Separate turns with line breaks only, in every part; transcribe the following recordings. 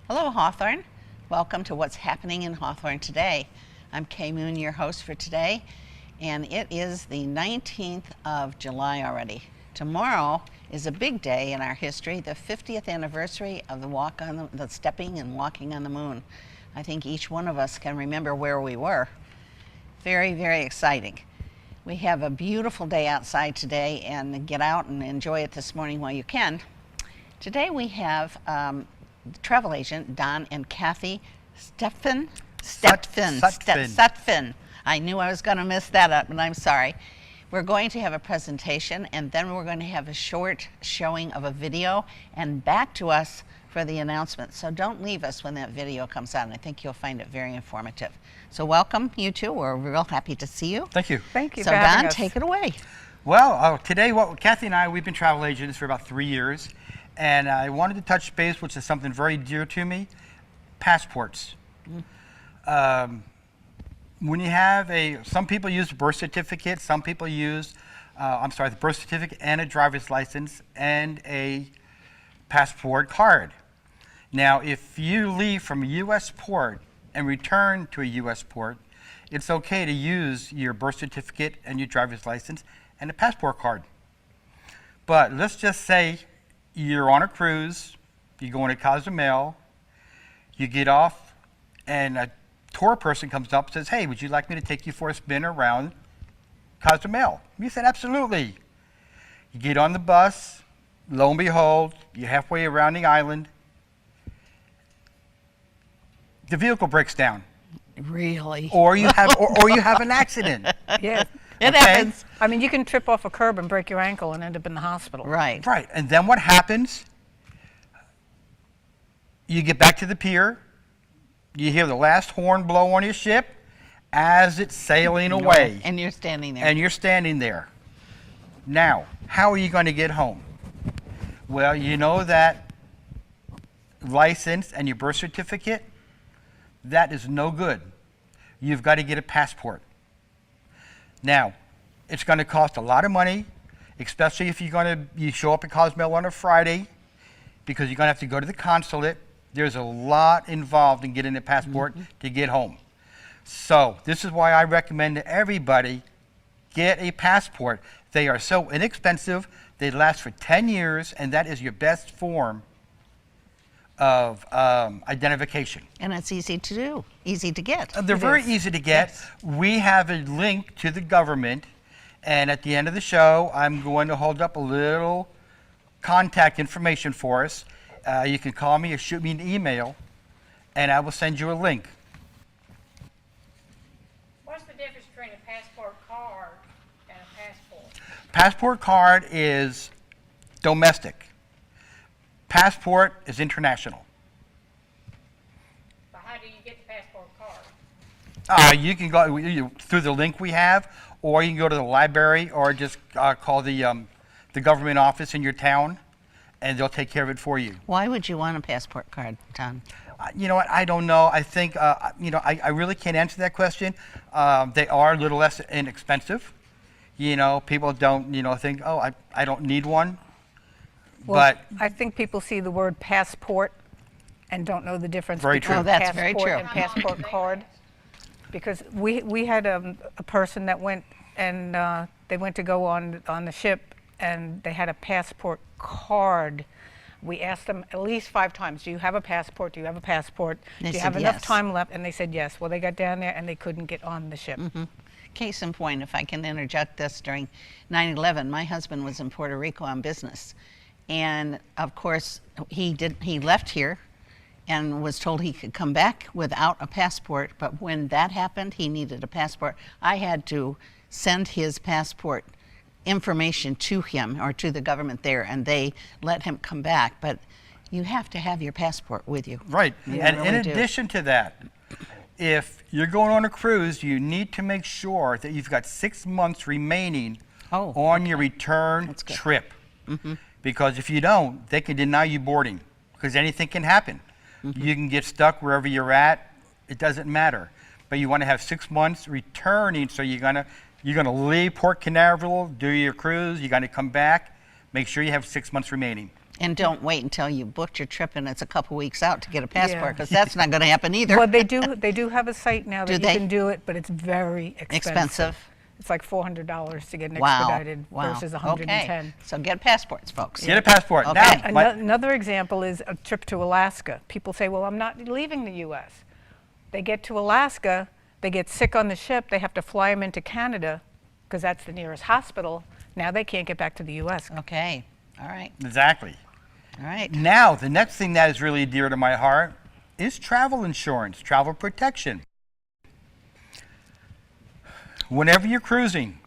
Hello, Hawthorne. Welcome to What's Happening in Hawthorne Today. I'm Kay Moon, your host for today, and it is the 19th of July already. Tomorrow is a big day in our history, the 50th anniversary of the stepping and walking on the moon. I think each one of us can remember where we were. Very, very exciting. We have a beautiful day outside today, and get out and enjoy it this morning while you can. Today we have travel agent Don and Kathy Stutphin. I knew I was going to mess that up, and I'm sorry. We're going to have a presentation, and then we're going to have a short showing of a video, and back to us for the announcement. So don't leave us when that video comes out, and I think you'll find it very informative. So welcome, you two. We're real happy to see you.
Thank you.
Thank you
So
for having
Don,
us.
take it away.
Well, today, Kathy and I, we've been travel agents for about 3 years, and I wanted to touch base, which is something very dear to me, passports. When you have some people use a birth certificate, some people use, the birth certificate and a driver's license and a passport card. Now, if you leave from a U.S. port and return to a U.S. port, it's okay to use your birth certificate and your driver's license and a passport card. But let's just say you're on a cruise, you're going to Cozumel, you get off, and a tour person comes up and says, "Hey, would you like me to take you for a spin around Cozumel?" You said, "Absolutely." You get on the bus, lo and behold, you're halfway around the island, the vehicle breaks down.
Really?
Or you have or you have an accident.
Yeah.
It
Okay?
happens.
I mean, you can trip off a curb and break your ankle and end up in the hospital.
Right.
Right. And then what happens? You get back to the pier, you hear the last horn blow on your ship as it's sailing away.
And you're standing there.
And you're standing there. Now, how are you going to get home? Well, you know that license and your birth certificate, that is no good. You've got to get a passport. Now, it's going to cost a lot of money, especially if you show up at Cozumel on a Friday, because you're going to have to go to the consulate. There's a lot involved in getting a passport to get home. So this is why I recommend to everybody get a passport. They are so inexpensive. They last for 10 years, and that is your best form of identification.
And it's easy to do, easy to get.
They're very easy to get.
Yes.
We have a link to the government, and at the end of the show, I'm going to hold up a little contact information for us. You can call me or shoot me an email, and I will send you a link.
What's the difference between a passport card and a passport?
Passport card is domestic. Passport is international.
But how do you get the passport card?
You can go through the link we have, or you can go to the library, or just call the government office in your town, and they'll take care of it for you.
Why would you want a passport card, Don?
You know what? I don't know. I think I really can't answer that question. They are a little less inexpensive. People don't think, oh, I don't need one.
Well,
But
I think people see the word passport and don't know the difference
Very
between
true.
Oh, that's very
passport
true.
and passport card. Because we had a person that went and they went to go on the ship, and they had a passport card. We asked them at least 5 times, "Do you have a passport? Do you have a passport?
They
Do you
said
have enough
yes.
time left?" And they said yes. Well, they got down there and they couldn't get on the ship.
Case in point, if I can interject this, during 9/11, my husband was in Puerto Rico on business. And of course, he left here and was told he could come back without a passport. But when that happened, he needed a passport. I had to send his passport information to him or to the government there, and they let him come back. But you have to have your passport with you.
right.
You
And
really
in
do.
addition to that, if you're going on a cruise, you need to make sure that you've got 6 months remaining on your return
That's good.
trip. Because if you don't, they can deny you boarding, because anything can happen. You can get stuck wherever you're at. It doesn't matter. But you want to have 6 months returning, so you're gonna leave Port Canaveral, do your cruise. You're gonna come back. Make sure you have 6 months remaining.
And don't wait until you booked your trip and it's a couple weeks out to get a passport, because that's not going to happen either.
Well, they do have a site now that
Do
you
they?
can do it, but it's very
Expensive.
It's like $400 to get an
Wow.
expedited
Wow.
versus
Okay.
110.
So get passports, folks.
Get a passport.
Okay.
Now,
Another example is a trip to Alaska. People say, well, I'm not leaving the U.S. They get to Alaska, they get sick on the ship, they have to fly them into Canada because that's the nearest hospital. Now they can't get back to the U.S.
Okay. All right.
exactly.
All right.
Now, the next thing that is really dear to my heart is travel insurance, travel protection. Whenever you're cruising,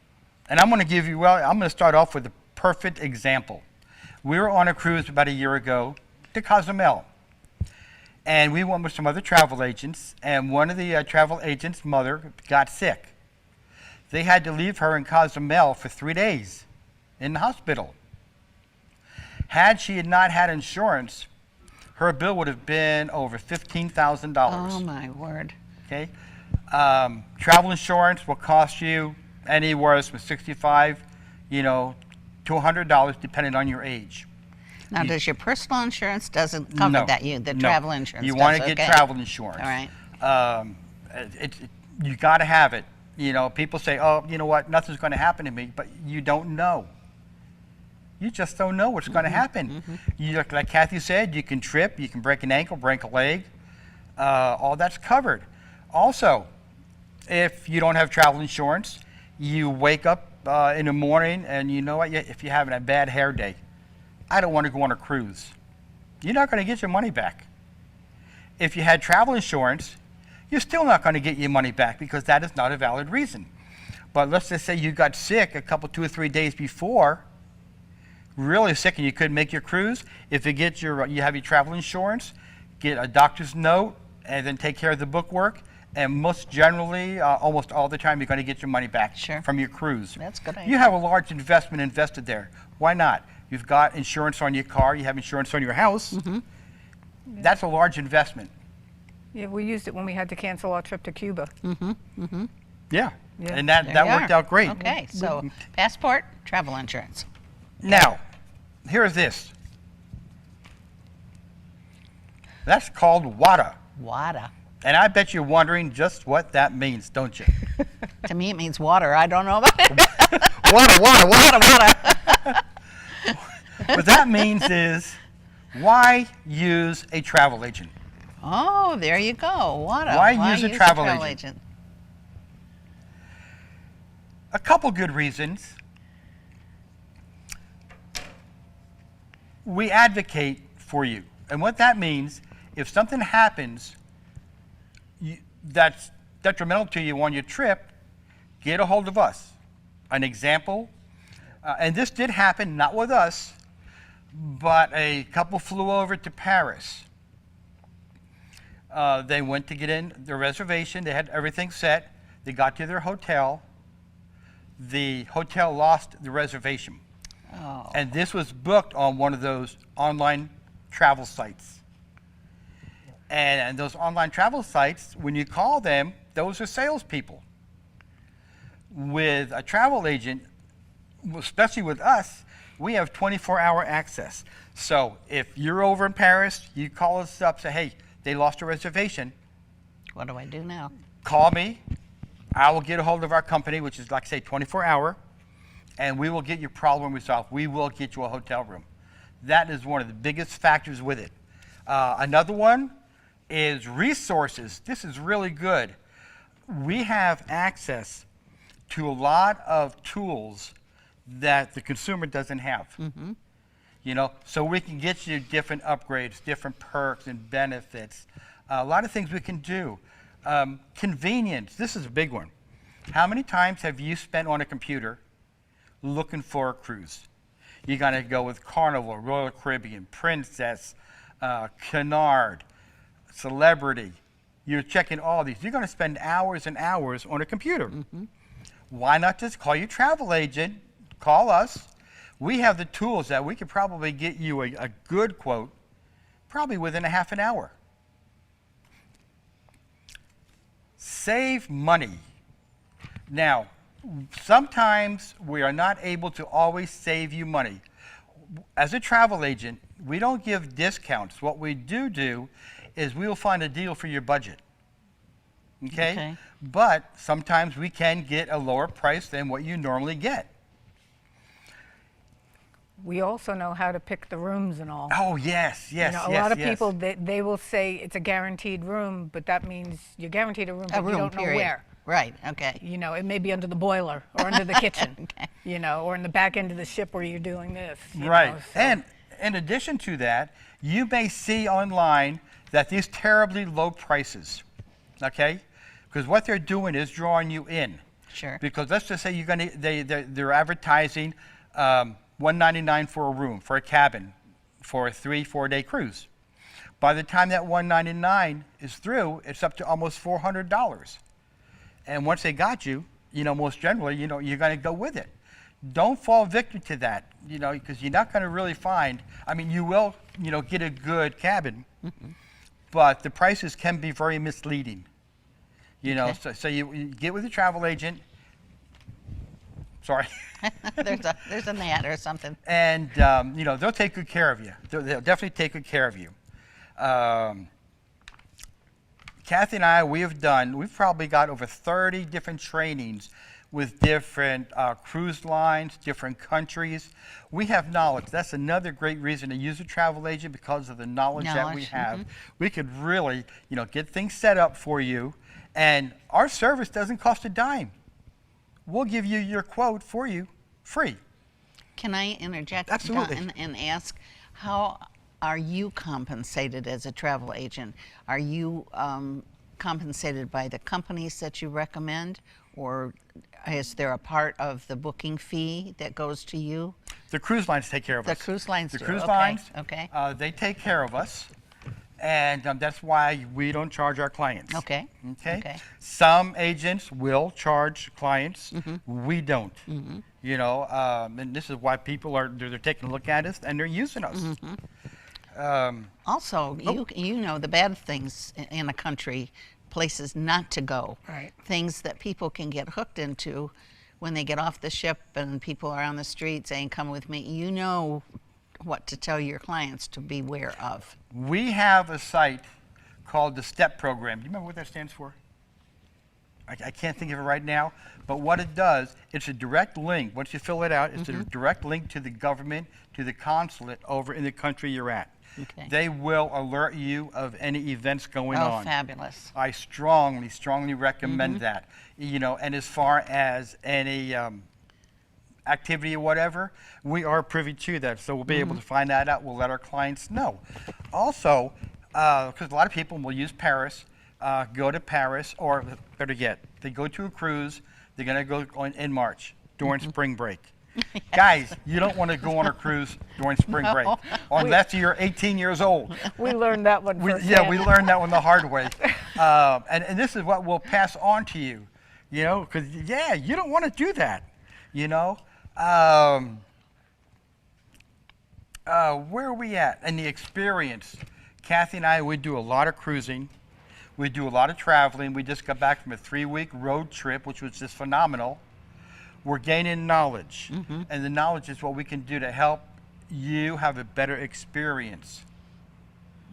and I'm going to start off with a perfect example. We were on a cruise about a year ago to Cozumel, and we went with some other travel agents, and one of the travel agents' mother got sick. They had to leave her in Cozumel for 3 days in the hospital. Had she had not had insurance, her bill would have been over $15,000.
Oh, my word.
Okay, travel insurance will cost you anywhere from $65, to $100, depending on your age.
Now, does your personal insurance doesn't cover
No,
that? The
no.
travel insurance
You
does.
want to get
Okay.
travel insurance.
All right.
You got to have it. People say, "Oh, you know what? Nothing's going to happen to me," but you don't know. You just don't know what's going to happen. Like Kathy said, you can trip, you can break an ankle, break a leg. All that's covered. Also, if you don't have travel insurance, you wake up in the morning and you know what? If you're having a bad hair day, I don't want to go on a cruise. You're not going to get your money back. If you had travel insurance, you're still not going to get your money back because that is not a valid reason. But let's just say you got sick a couple, 2 or 3 days before, really sick, and you couldn't make your cruise. If you have your travel insurance, get a doctor's note, and then take care of the bookwork. And most generally, almost all the time, you're going to get your money back
Sure.
from your cruise.
That's a good
You
idea.
have a large investment invested there. Why not? You've got insurance on your car. You have insurance on your house. That's a large investment.
Yeah, we used it when we had to cancel our trip to Cuba.
Yeah.
Yeah.
And that
There you
worked
are.
out great.
Okay, so passport, travel insurance.
Now, here's this. That's called WADA.
WADA.
And I bet you're wondering just what that means, don't you?
To me, it means water. I don't know about it.
WADA, WADA, WADA.
WADA.
What that means is, why use a travel agent?
Oh, there you go. WADA.
Why use a travel agent?
agent?
A couple good reasons. We advocate for you. And what that means, if something happens that's detrimental to you on your trip, get a hold of us. An example, and this did happen, not with us, but a couple flew over to Paris. They went to get in their reservation. They had everything set. They got to their hotel. The hotel lost the reservation.
Oh.
And this was booked on one of those online travel sites. And those online travel sites, when you call them, those are salespeople. With a travel agent, especially with us, we have 24-hour access. So if you're over in Paris, you call us up, say, hey, they lost a reservation.
What do I do now?
Call me. I will get a hold of our company, which is, like I say, 24-hour, and we will get your problem resolved. We will get you a hotel room. That is one of the biggest factors with it. Another one is resources. This is really good. We have access to a lot of tools that the consumer doesn't have. So we can get you different upgrades, different perks and benefits. A lot of things we can do. Convenience, this is a big one. How many times have you spent on a computer looking for a cruise? You're gonna go with Carnival, Royal Caribbean, Princess, Cunard, Celebrity. You're checking all these. You're gonna spend hours and hours on a computer. Why not just call your travel agent, call us. We have the tools that we could probably get you a good quote probably within a half an hour. Save money. Now, sometimes we are not able to always save you money. As a travel agent, We don't give discounts. What we do is we will find a deal for your budget. Okay?
Okay.
But sometimes we can get a lower price than what you normally get.
We also know how to pick the rooms and all.
Oh, yes, yes,
You know, a
yes,
lot of
yes.
people, they will say it's a guaranteed room, but that means you're guaranteed a room, but
A room,
you don't know
period.
where.
Right, okay.
You know, it may be under the boiler or under the kitchen,
Okay.
you know, or in the back end of the ship where you're doing this. you
Right.
know, so-
And in addition to that, you may see online that these terribly low prices, okay? Because what they're doing is drawing you in.
Sure.
Because let's just say they're advertising $199 for a room, for a cabin, for a 3-4 day cruise. By the time that $199 is through, it's up to almost $400. And once they got you, you know, most generally, you know, you're going to go with it. Don't fall victim to that, you know, because you're not going to really find. I mean, you will, you know, get a good cabin, but the prices can be very misleading. You know,
Okay.
so you get with a travel agent. Sorry.
There's a gnat or something.
And you know, they'll take good care of you. They'll definitely take good care of you. Kathy and I, we've probably got over 30 different trainings with different cruise lines, different countries. We have knowledge. That's another great reason to use a travel agent, because of the knowledge that we
Knowledge,
have. We could really, you know, get things set up for you, and our service doesn't cost a dime. We'll give you your quote for you free.
Can I interject,
Absolutely.
Don, and ask, how are you compensated as a travel agent? Are you compensated by the companies that you recommend, or is there a part of the booking fee that goes to you?
The cruise lines take care of
The
us.
cruise lines
The
do,
cruise
okay,
lines,
okay.
They take care of us, and that's why we don't charge our clients.
Okay.
Okay.
Okay.
Some agents will charge clients.
Mm-hmm.
We don't. You know, and this is why people they're taking a look at us and they're using us.
Mm-hmm. Also, you know the bad things in a country, places not to go.
Right.
Things that people can get hooked into when they get off the ship and people are on the street saying, "Come with me." You know what to tell your clients to beware of.
We have a site called the STEP program. Do you remember what that stands for? I can't think of it right now, but what it does, it's a direct link. Once you fill it out, it's a direct link to the government, to the consulate over in the country you're at.
Okay.
They will alert you of any events going
Oh,
on.
fabulous.
I strongly, strongly recommend that. You know, and as far as any activity or whatever, we are privy to that. So we'll be able to find that out. We'll let our clients know. Also, because a lot of people will use Paris, go to Paris, or better yet, they go to a cruise, they're going to go in March during spring break. Guys, you don't want to go on a cruise during spring break, unless you're 18 years old.
We learned that one
We
firsthand.
learned that one the hard way. And this is what we'll pass on to you, you know, because, yeah, you don't want to do that, you know. Where are we at in the experience? Kathy and I, we do a lot of cruising. We do a lot of traveling. We just got back from a 3-week road trip, which was just phenomenal. We're gaining knowledge, and the knowledge is what we can do to help you have a better experience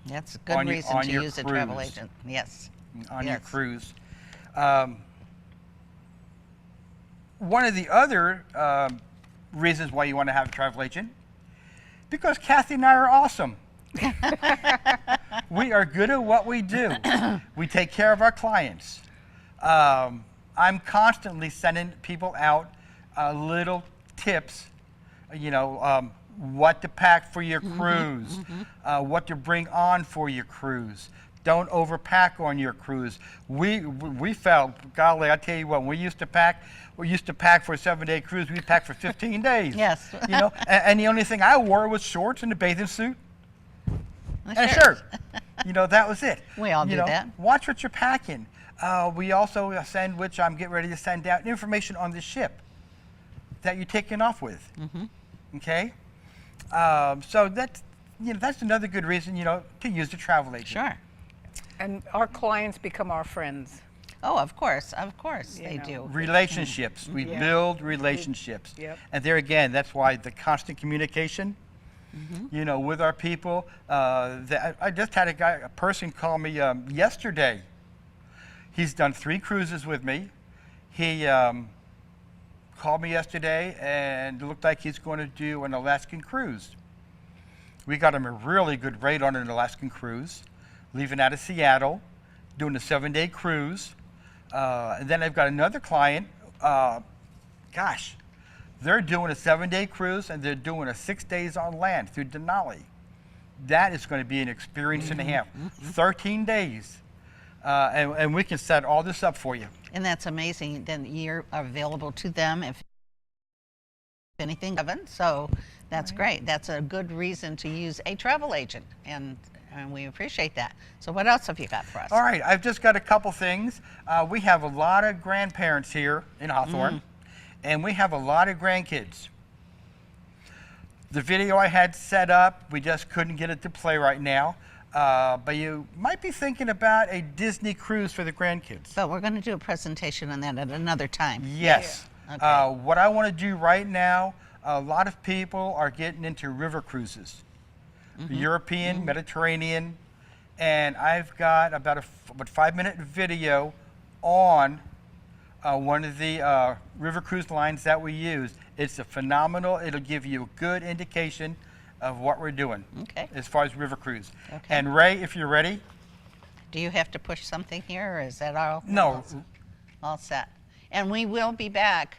That's a good
On your-
reason
on
to
your
use a travel
cruise.
agent. Yes.
on your
Yes.
cruise. One of the other reasons why you want to have a travel agent, because Kathy and I are awesome. We are good at what we do. We take care of our clients. I'm constantly sending people out little tips, you know, what to pack for your cruise, what to bring on for your cruise. Don't overpack on your cruise. We felt, golly, I tell you what, when we used to pack for a 7-day cruise, we packed for 15 days.
Yes.
You know, and the only thing I wore was shorts and a bathing suit and a shirt. You know, that was it.
We all
You
do
know,
that.
Watch what you're packing. We also send, which I'm getting ready to send out, information on the ship that you're taking off with. Okay? So that's another good reason, you know, to use the travel agent.
Sure.
And our clients become our friends.
Oh, of course, they
know.
do.
Relationships. We
Yeah.
build relationships.
Yep.
And there again, that's why the constant communication you know, with our people. I just had a person call me yesterday. He's done 3 cruises with me. He called me yesterday and it looked like he's going to do an Alaskan cruise. We got him a really good rate on an Alaskan cruise, leaving out of Seattle, doing a 7-day cruise. And then I've got another client, they're doing a 7-day cruise and they're doing a 6 days on land through Denali. That is going to be an experience and a half, 13 days. And we can set all this up for you.
And that's amazing. Then you're available to them if anything, Kevin. So that's great. That's a good reason to use a travel agent, and we appreciate that. So what else have you got for us?
All right, I've just got a couple things. We have a lot of grandparents here in Hawthorne, and we have a lot of grandkids. The video I had set up, we just couldn't get it to play right now. But you might be thinking about a Disney cruise for the grandkids.
But we're going to do a presentation on that at another time.
Yes.
Yeah. Okay.
What I want to do right now, a lot of people are getting into river cruises. European, Mediterranean, and I've got about a 5-minute video on one of the river cruise lines that we use. It's a phenomenal, it'll give you a good indication of what we're doing as far as river cruise.
Okay.
And Ray, if you're ready.
Do you have to push something here, or is that all?
No.
All set. And we will be back,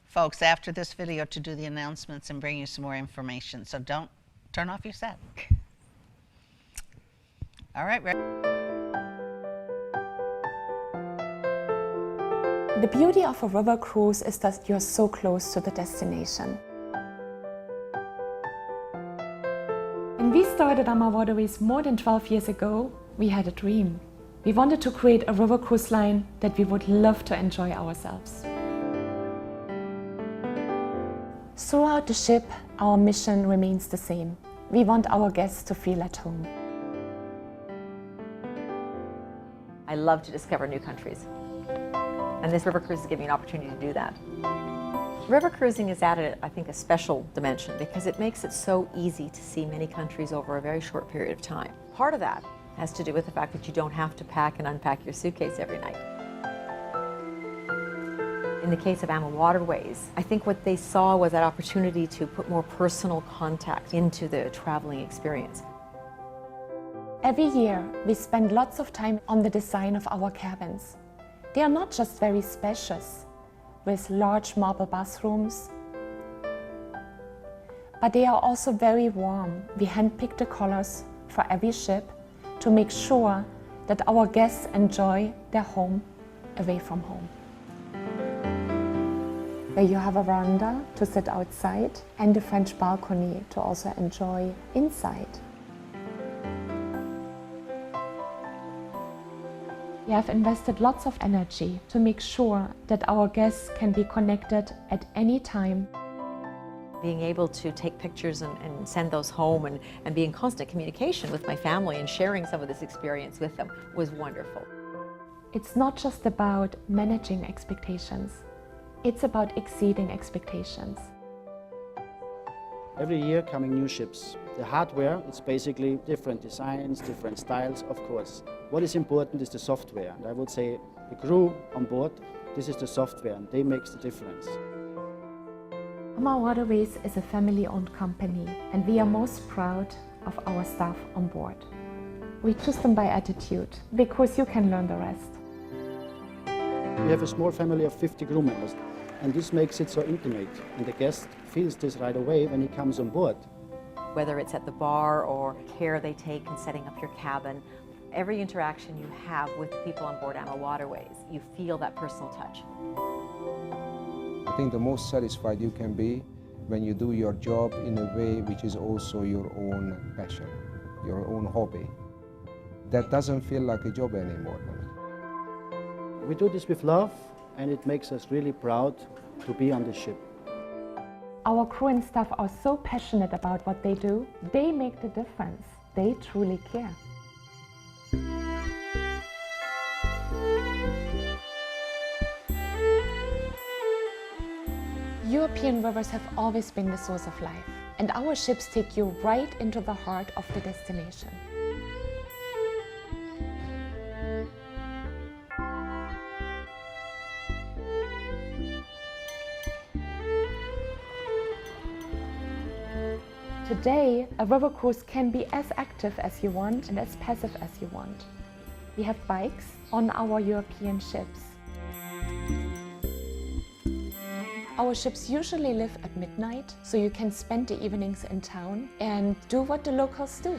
folks, after this video to do the announcements and bring you some more information. So don't turn off your set. All right, Ray.
The beauty of a river cruise is that you're so close to the destination. When we started Amar Waterways more than 12 years ago, we had a dream. We wanted to create a river cruise line that we would love to enjoy ourselves. Throughout the ship, our mission remains the same. We want our guests to feel at home.
I love to discover new countries, and this river cruise is giving me an opportunity to do that. River cruising has added, I think, a special dimension because it makes it so easy to see many countries over a very short period of time. Part of that has to do with the fact that you don't have to pack and unpack your suitcase every night. In the case of Amar Waterways, I think what they saw was that opportunity to put more personal contact into the traveling experience.
Every year, we spend lots of time on the design of our cabins. They are not just very spacious, with large marble bathrooms, but they are also very warm. We handpick the colors for every ship to make sure that our guests enjoy their home away from home. Where you have a veranda to sit outside and a French balcony to also enjoy inside. We have invested lots of energy to make sure that our guests can be connected at any time.
Being able to take pictures and send those home and be in constant communication with my family and sharing some of this experience with them was wonderful.
It's not just about managing expectations, it's about exceeding expectations.
Every year coming new ships. The hardware, it's basically different designs, different styles, of course. What is important is the software. And I would say the crew on board, this is the software, and they make the difference.
Amar Waterways is a family-owned company, and we are most proud of our staff on board. We choose them by attitude, because you can learn the rest.
We have a small family of 50 crew members, and this makes it so intimate, and the guest feels this right away when he comes on board.
Whether it's at the bar or care they take in setting up your cabin, every interaction you have with the people on board Amar Waterways, you feel that personal touch.
I think the most satisfied you can be when you do your job in a way which is also your own passion, your own hobby. That doesn't feel like a job anymore.
We do this with love, and it makes us really proud to be on the ship.
Our crew and staff are so passionate about what they do. They make the difference. They truly care. European rivers have always been the source of life, and our ships take you right into the heart of the destination. Today, a river cruise can be as active as you want and as passive as you want. We have bikes on our European ships. Our ships usually leave at midnight, so you can spend the evenings in town and do what the locals do.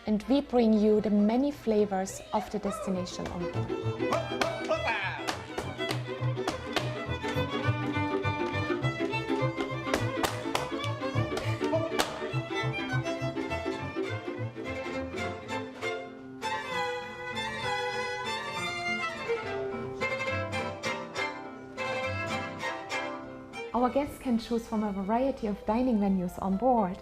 And we bring you the many flavors of the destination on board. Our guests can choose from a variety of dining venues on board,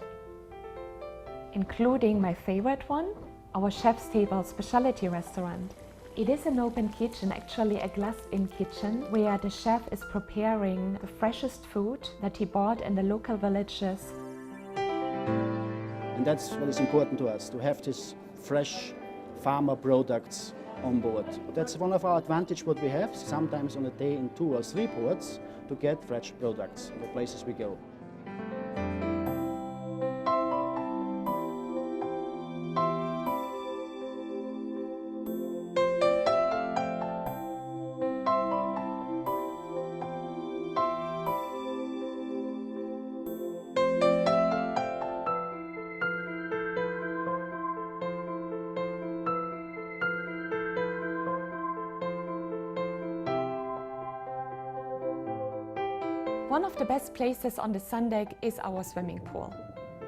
including my favorite one, our Chef's Table specialty restaurant. It is an open kitchen, actually a glassed-in kitchen, where the chef is preparing the freshest food that he bought in the local villages.
And that's what is important to us, to have these fresh farmer products on board. That's one of our advantages what we have, sometimes on a day in 2 or 3 ports, to get fresh products in the places we go.
One of the best places on the sun deck is our swimming pool,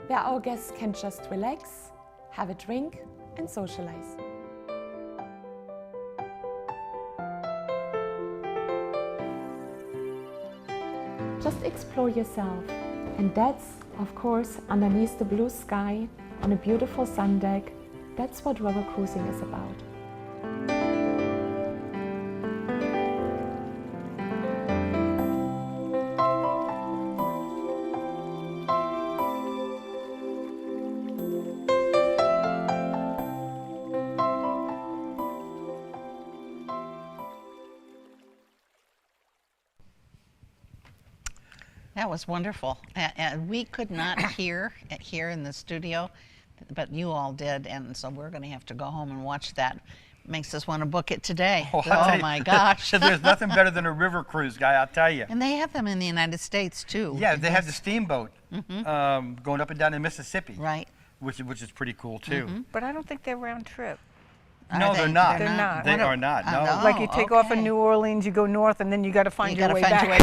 where our guests can just relax, have a drink and socialize. Just explore yourself, and that's, of course, underneath the blue sky on a beautiful sun deck. That's what river cruising is about.
That was wonderful. And we could not hear here in the studio, but you all did, and so we're going to have to go home and watch that. Makes us want to book it today.
Oh, I'll tell
Oh
you,
my gosh.
There's nothing better than a river cruise, guy, I'll tell you.
And they have them in the United States too.
Yeah, they have the steamboat going up and down in Mississippi.
Right.
Which is pretty cool too.
But I don't think they're round trip.
No, they're not.
They're not.
They
What
are not. No.
no.
Like you take off in
okay.
New Orleans, you go north, and then you got to find
You
your
gotta
way
find
back.
your way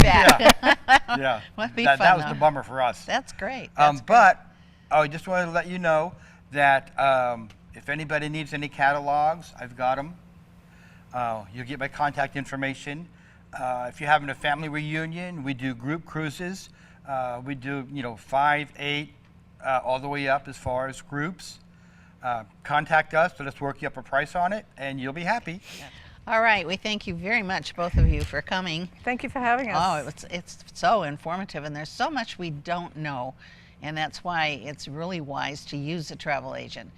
back.
Yeah.
Must be
that
fun,
was
though.
the bummer for us.
That's great. That's great.
But I just wanted to let you know that if anybody needs any catalogs, I've got them. You'll get my contact information. If you're having a family reunion, we do group cruises. We do, 5, 8, all the way up as far as groups. Contact us, let us work you up a price on it, and you'll be happy.
All right. We thank you very much, both of you, for coming.
Thank you for having us.
Oh, it's so informative, and there's so much we don't know, and that's why it's really wise to use a travel agent.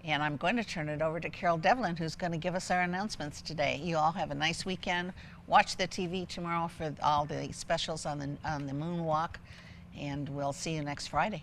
And I'm going to turn it over to Carol Devlin, who's going to give us our announcements today. You all have a nice weekend. Watch the TV tomorrow for all the specials on the moonwalk, and we'll see you next Friday.